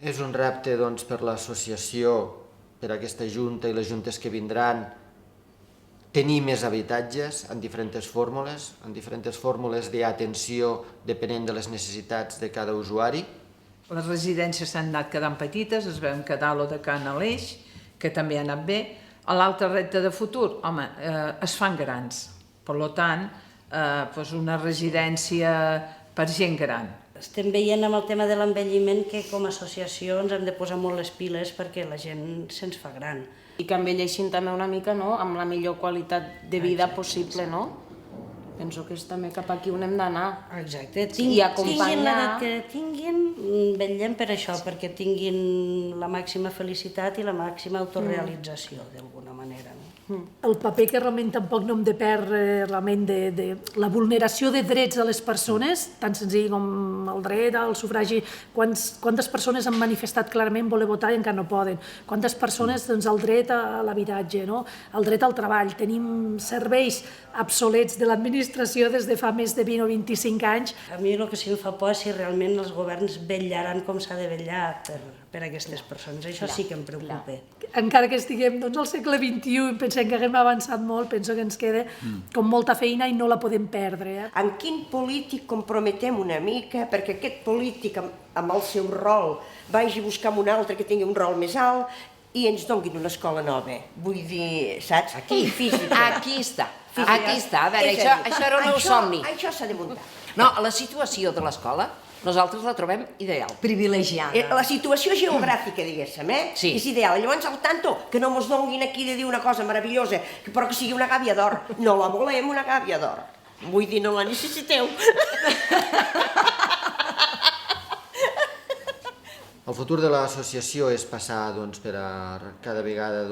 És un repte per l'associació, per aquesta junta i les juntes que vindran, tenir més habitatges en diferents fórmules d'atenció depenent de les necessitats de cada usuari. Les residències s'han anat quedant petites, es veuen quedar lo de Can Aleix, que també ha anat bé. L'altre repte de futur, home, es fan grans. Per tant, una residència per gent gran. Estem veient amb el tema de l'envelliment que com a associació ens hem de posar molt les piles perquè la gent se'ns fa gran. I que envelleixin també una mica, no?, amb la millor qualitat de vida possible, no? Penso que és també cap aquí on hem d'anar. Exacte. I acompanyar... Tinguin l'edat que tinguin, vetllem per això, perquè tinguin la màxima felicitat i la màxima autorealització, d'alguna manera. El paper que realment tampoc no hem de perdre realment de la vulneració de drets de les persones, tan senzill com el dret al sufragi. Quantes persones han manifestat clarament voler votar i encara no poden? Quantes persones, doncs, el dret a l'habitatge, no? El dret al treball. Tenim serveis obsolets de l'administració des de fa més de 20 o 25 anys. A mi el que sí em fa por és si realment els governs vetllaran com s'ha de vetllar per aquestes persones. Això sí que em preocupa. Encara que estiguem al segle XXI i pensem que haguem avançat molt, penso que ens queda com molta feina i no la podem perdre. En quin polític comprometem una mica perquè aquest polític amb el seu rol vagi a buscar un altre que tingui un rol més alt i ens donguin una escola nova. Vull dir, saps? Aquí està. A veure, això era un meu somni. Això s'ha de muntar. No, la situació de l'escola nosaltres la trobem ideal. Privilegiada. La situació geogràfica, diguéssim, Sí. és ideal. Llavors, al tanto, que no mos donguin aquí de dir una cosa meravellosa, però que sigui una gàbia d'or. No la volem, una gàbia d'or. Vull dir, no la necessiteu. El futur de l'associació és passar per a cada vegada,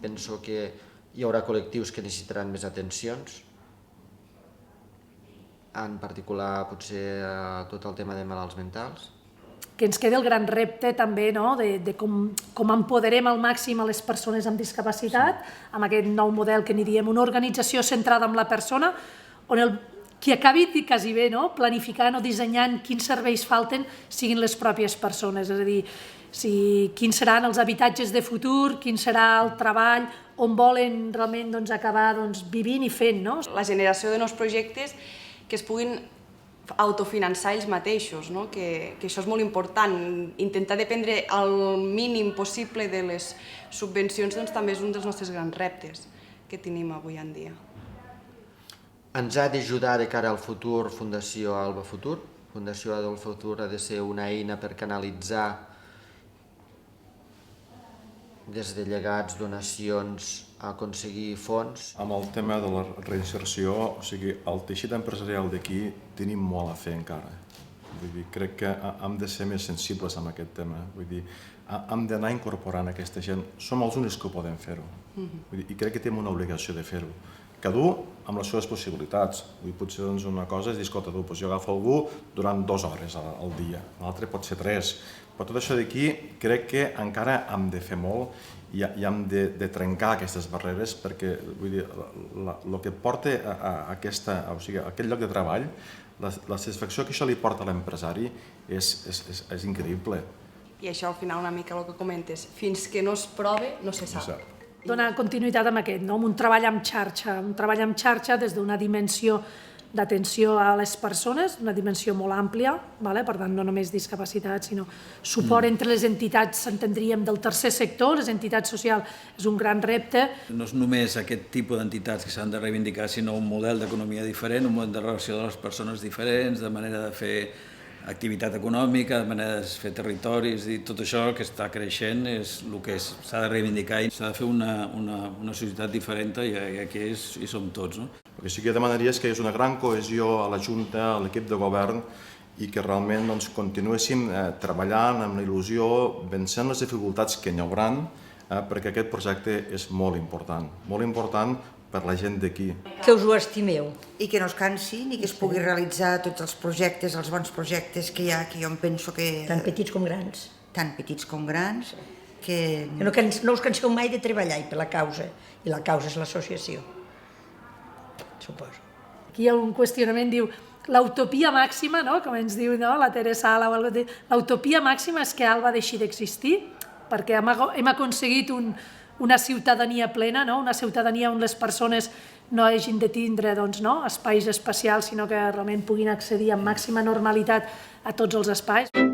penso que hi haurà col·lectius que necessitaran més atencions, en particular potser tot el tema de malalts mentals. Que ens queda el gran repte també de com empoderem al màxim a les persones amb discapacitat, amb aquest nou model que n'hi diem una organització centrada en la persona, on qui acabi quasi bé planificant o dissenyant quins serveis falten siguin les pròpies persones, és a dir, quins seran els habitatges de futur, quin serà el treball, on volen realment acabar vivint i fent. La generació de nous projectes que es puguin autofinançar ells mateixos, que això és molt important. Intentar dependre el mínim possible de les subvencions també és un dels nostres grans reptes que tenim avui en dia. Ens ha d'ajudar de cara al futur Fundació Alba Futur. Fundació Alba Futur ha de ser una eina per canalitzar des de llegats, donacions, a aconseguir fons. Amb el tema de la reinserció, o sigui, el teixit empresarial d'aquí tenim molt a fer encara. Vull dir, crec que hem de ser més sensibles amb aquest tema. Vull dir, hem d'anar incorporant aquesta gent. Som els únics que ho podem fer-ho. I crec que tenim una obligació de fer-ho. Cadú amb les seves possibilitats. Potser una cosa és dir, escolta, jo agafo algú durant 2 hores al dia, l'altre pot ser 3. Però tot això d'aquí crec que encara hem de fer molt i hem de trencar aquestes barreres perquè el que porta a aquest lloc de treball, la satisfacció que això li porta a l'empresari és increïble. I això al final una mica el que comentes, fins que no es prove no se sap. Donar continuïtat amb aquest, amb un treball en xarxa des d'una dimensió d'atenció a les persones, una dimensió molt àmplia, per tant no només discapacitat, sinó suport entre les entitats, entendríem, del tercer sector, les entitats socials, és un gran repte. No és només aquest tipus d'entitats que s'han de reivindicar, sinó un model d'economia diferent, un model de relació de les persones diferents, de manera de fer activitat econòmica, de manera de fer territoris, i tot això que està creixent és el que s'ha de reivindicar i s'ha de fer una societat diferent i aquí hi som tots. El que sí que demanaria és que hi hagués una gran cohesió a la Junta, a l'equip de govern i que realment continuéssim treballant amb la il·lusió, vencent les dificultats que n'hi haurà, perquè aquest projecte és molt important per la gent d'aquí. Que us ho estimeu. I que no es cansin i que es pugui realitzar tots els projectes, els bons projectes que hi ha, que jo em penso que... Tant petits com grans. Tant petits com grans, que... No us canseu mai de treballar per la causa, i la causa és l'associació, suposo. Aquí hi ha un qüestionament, diu, l'utopia màxima, no? Com ens diu la Teresa Ala, l'utopia màxima és que Alba deixi d'existir, perquè hem aconseguit una ciutadania plena, una ciutadania on les persones no hagin de tindre espais especials, sinó que realment puguin accedir amb màxima normalitat a tots els espais.